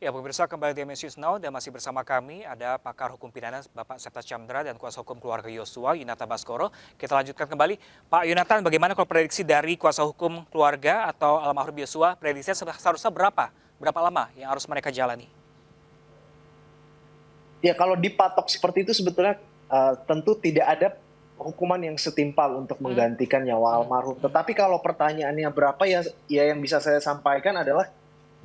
Ya, pemirsa kembali di News Now dan masih bersama kami ada pakar hukum pidana Bapak Septa Chandra dan kuasa hukum keluarga Yosua Yunata Baskoro. Kita lanjutkan kembali. Pak Yonatan, bagaimana kalau prediksi dari kuasa hukum keluarga atau almarhum Yosua? Prediksinya seharusnya berapa? Berapa lama yang harus mereka jalani? Ya kalau dipatok seperti itu sebetulnya tentu tidak ada hukuman yang setimpal untuk menggantikan nyawa almarhum. Tetapi kalau pertanyaannya berapa ya yang bisa saya sampaikan adalah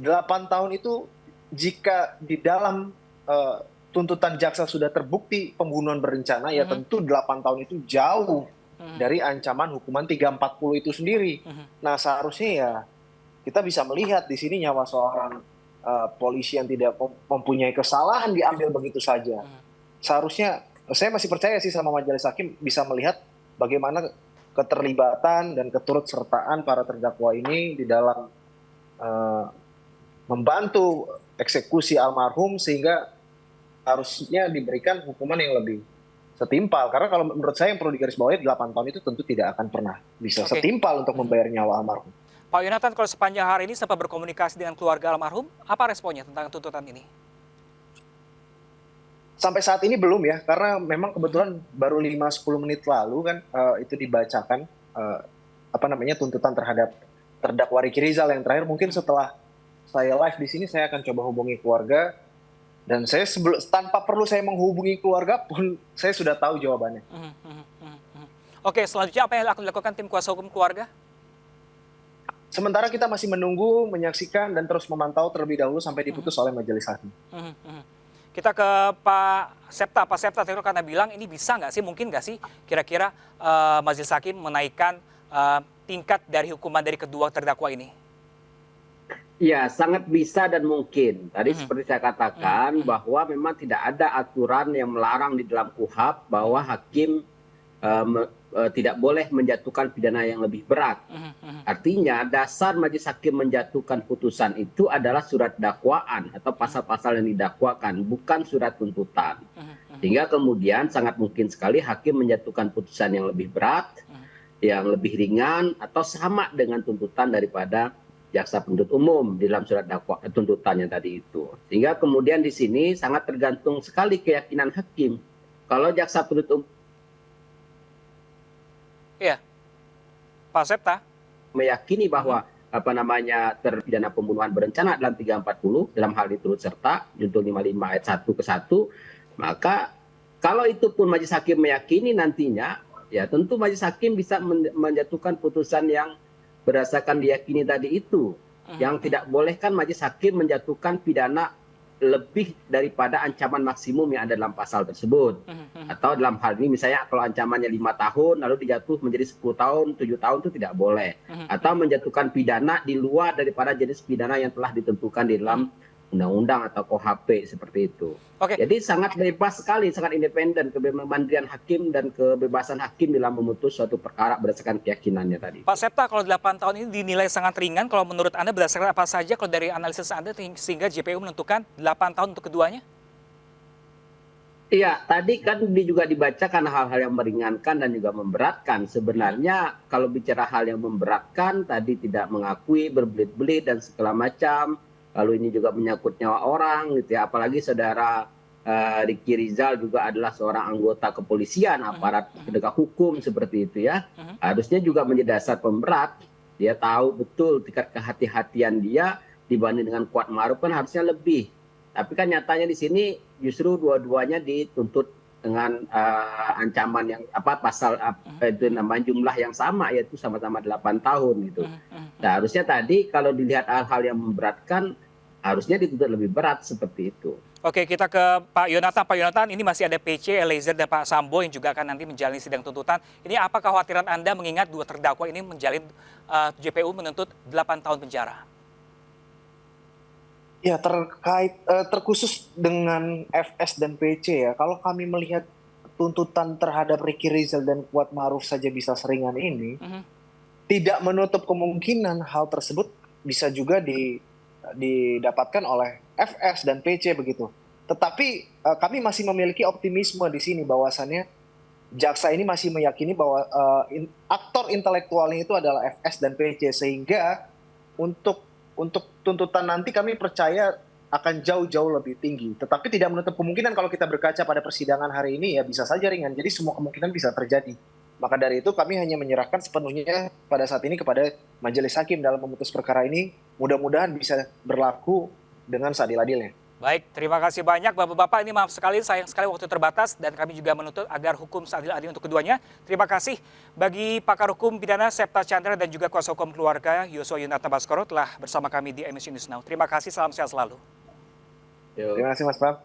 8 tahun itu jika di dalam tuntutan jaksa sudah terbukti pembunuhan berencana, ya tentu 8 tahun itu jauh dari ancaman hukuman 340 itu sendiri. Nah seharusnya ya kita bisa melihat di sini nyawa seorang polisi yang tidak mempunyai kesalahan diambil begitu saja. Seharusnya saya masih percaya sih sama majelis hakim bisa melihat bagaimana keterlibatan dan keturutsertaan para terdakwa ini di dalam membantu eksekusi almarhum sehingga harusnya diberikan hukuman yang lebih setimpal. Karena kalau menurut saya yang perlu digarisbawahi 8 tahun itu tentu tidak akan pernah bisa Oke. setimpal untuk membayar nyawa almarhum. Pak Yonatan, kalau sepanjang hari ini sempat berkomunikasi dengan keluarga almarhum, apa responnya tentang tuntutan ini? Sampai saat ini belum ya, karena memang kebetulan baru 5-10 menit lalu kan itu dibacakan tuntutan terhadap terdakwa Ricky Rizal yang terakhir. Mungkin setelah saya live di sini saya akan coba hubungi keluarga dan saya tanpa perlu saya menghubungi keluarga pun saya sudah tahu jawabannya. Oke, selanjutnya apa yang akan dilakukan tim kuasa hukum keluarga? Sementara kita masih menunggu, menyaksikan dan terus memantau terlebih dahulu sampai diputus oleh majelis hakim. Kita ke Pak Septa. Pak Septa tadi karena bilang ini bisa nggak sih, mungkin nggak sih kira-kira majelis hakim menaikkan tingkat dari hukuman dari kedua terdakwa ini? Ya, sangat bisa dan mungkin. Tadi seperti saya katakan bahwa memang tidak ada aturan yang melarang di dalam KUHP bahwa hakim tidak boleh menjatuhkan pidana yang lebih berat. Artinya dasar majelis hakim menjatuhkan putusan itu adalah surat dakwaan atau pasal-pasal yang didakwakan, bukan surat tuntutan. Sehingga kemudian sangat mungkin sekali hakim menjatuhkan putusan yang lebih berat, yang lebih ringan, atau sama dengan tuntutan daripada jaksa penuntut umum di dalam surat dakwaan tuntutannya tadi itu. Sehingga kemudian di sini sangat tergantung sekali keyakinan hakim. Kalau jaksa penuntut umum Pak Septa meyakini bahwa terpidana pembunuhan berencana dalam 340 dalam hal ini turut serta junto 55 ayat 1 ke 1, maka kalau itu pun majelis hakim meyakini nantinya, ya tentu majelis hakim bisa menjatuhkan putusan yang berdasarkan diyakini tadi itu. Yang tidak boleh kan majelis hakim menjatuhkan pidana lebih daripada ancaman maksimum yang ada dalam pasal tersebut. Atau dalam hal ini misalnya kalau ancamannya 5 tahun lalu dijatuh menjadi 10 tahun, 7 tahun itu tidak boleh. Atau menjatuhkan pidana di luar daripada jenis pidana yang telah ditentukan di dalam undang-undang atau KUHP seperti itu. Oke. Jadi sangat bebas sekali, sangat independen kemandirian hakim dan kebebasan hakim dalam memutus suatu perkara berdasarkan keyakinannya tadi. Pak Septa, kalau 8 tahun ini dinilai sangat ringan, kalau menurut Anda berdasarkan apa saja kalau dari analisis Anda sehingga JPU menentukan 8 tahun untuk keduanya? Iya, tadi kan juga dibacakan hal-hal yang meringankan dan juga memberatkan. Sebenarnya kalau bicara hal yang memberatkan, tadi tidak mengakui, berbelit-belit dan segala macam. Lalu ini juga menyangkut nyawa orang, gitu ya. Apalagi saudara Ricky Rizal juga adalah seorang anggota kepolisian, aparat penegak hukum seperti itu ya. Harusnya juga menjadi dasar pemberat. Dia tahu betul tingkat kehati-hatian dia dibanding dengan Kuat Ma'ruf kan harusnya lebih. Tapi kan nyatanya di sini justru dua-duanya dituntut dengan ancaman yang pasal itu namanya jumlah yang sama, yaitu sama-sama 8 tahun gitu. Nah, harusnya tadi kalau dilihat hal-hal yang memberatkan harusnya dituntut lebih berat seperti itu. Oke, kita ke Pak Yonatan. Pak Yonatan, ini masih ada PC, Eliezer dan Pak Sambo yang juga akan nanti menjalani sidang tuntutan. Ini apa kekhawatiran Anda mengingat dua terdakwa ini menjalin JPU menuntut 8 tahun penjara? Ya terkhusus dengan FS dan PC ya, kalau kami melihat tuntutan terhadap Ricky Rizal dan Kuat Ma'ruf saja bisa seringan ini, tidak menutup kemungkinan hal tersebut bisa juga didapatkan oleh FS dan PC begitu. Tetapi kami masih memiliki optimisme di sini bahwasannya jaksa ini masih meyakini bahwa aktor intelektualnya itu adalah FS dan PC, sehingga untuk tuntutan nanti kami percaya akan jauh-jauh lebih tinggi. Tetapi tidak menutup kemungkinan kalau kita berkaca pada persidangan hari ini ya bisa saja ringan. Jadi semua kemungkinan bisa terjadi. Maka dari itu kami hanya menyerahkan sepenuhnya pada saat ini kepada majelis hakim dalam memutus perkara ini. Mudah-mudahan bisa berlaku dengan seadil-adilnya. Baik, terima kasih banyak Bapak-Bapak. Ini maaf sekali, sayang sekali waktu terbatas dan kami juga menuntut agar hukum seadil-adil untuk keduanya. Terima kasih bagi pakar hukum pidana Septa Chandra dan juga kuasa hukum keluarga Yosua Yunarta Baskoro telah bersama kami di MSC News Now. Terima kasih, salam sehat selalu. Yuk. Terima kasih Mas Pram.